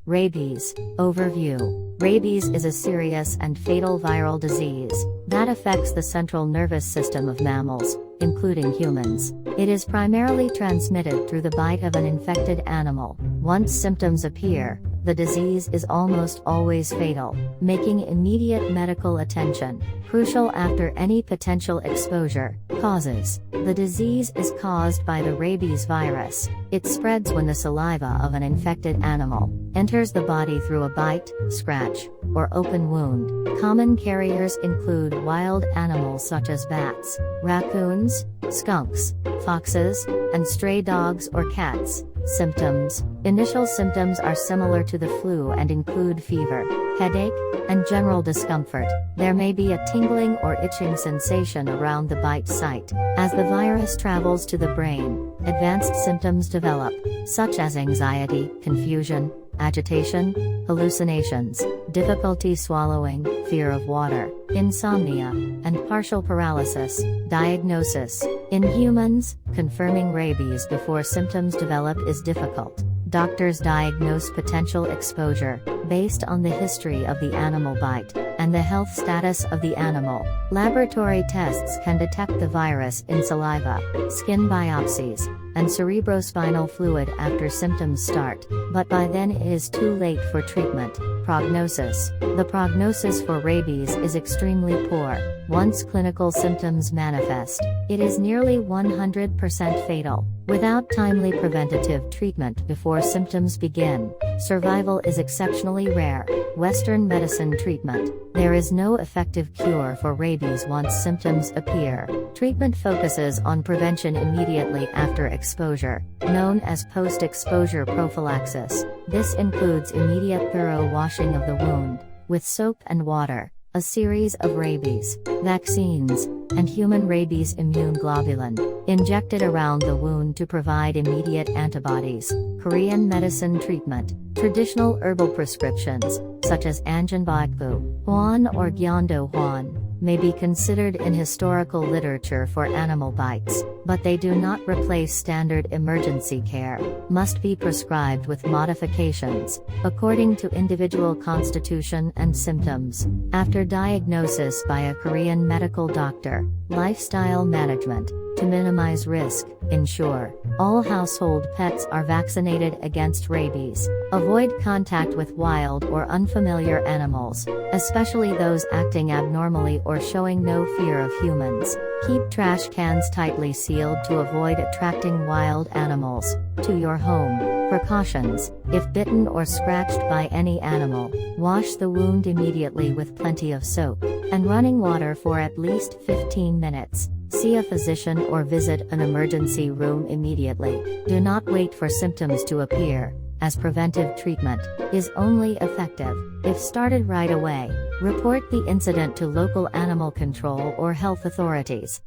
Rabies. Overview. Rabies is a serious and fatal viral disease that affects the central nervous system of mammals, including humans. It is primarily transmitted through the bite of an infected animal. Once symptoms appear, the disease is almost always fatal, making immediate medical attention crucial after any potential exposure. Causes. The disease is caused by the rabies virus. It spreads when the saliva of an infected animal enters the body through a bite, scratch, or open wound. Common carriers include wild animals such as bats, raccoons, skunks, foxes, and stray dogs or cats. Symptoms. Initial symptoms are similar to the flu and include fever, headache, and general discomfort. There may be a tingling or itching sensation around the bite site. As the virus travels to the brain, advanced symptoms develop, such as anxiety, confusion, agitation, hallucinations, difficulty swallowing, fear of water, insomnia, and partial paralysis. Diagnosis. In humans, confirming rabies before symptoms develop is difficult. Doctors diagnose potential exposure based on the history of the animal bite and the health status of the animal. Laboratory tests can detect the virus in saliva, skin biopsies, and cerebrospinal fluid after symptoms start, but by then it is too late for treatment. Prognosis. The prognosis for rabies is extremely poor. Once clinical symptoms manifest, it is nearly 100% fatal. Without timely preventative treatment before symptoms begin, survival is exceptionally rare. Western medicine treatment. There is no effective cure for rabies once symptoms appear. Treatment focuses on prevention immediately after exposure, known as post-exposure prophylaxis. This includes immediate thorough washing of the wound with soap and water, a series of rabies vaccines, and human rabies immune globulin injected around the wound to provide immediate antibodies. Korean medicine treatment. Traditional herbal prescriptions, such as Anjanbaekbu, Hwan or Gyeondo Hwan, may be considered in historical literature for animal bites, but they do not replace standard emergency care, must be prescribed with modifications, according to individual constitution and symptoms. After diagnosis by a Korean medical doctor, lifestyle management. To minimize risk, ensure all household pets are vaccinated against rabies. Avoid contact with wild or unfamiliar animals, especially those acting abnormally or showing no fear of humans. Keep trash cans tightly sealed to avoid attracting wild animals to your home. Precautions. If bitten or scratched by any animal, wash the wound immediately with plenty of soap and running water for at least 15 minutes. See a physician or visit an emergency room immediately. Do not wait for symptoms to appear, as preventive treatment is only effective if started right away. Report the incident to local animal control or health authorities.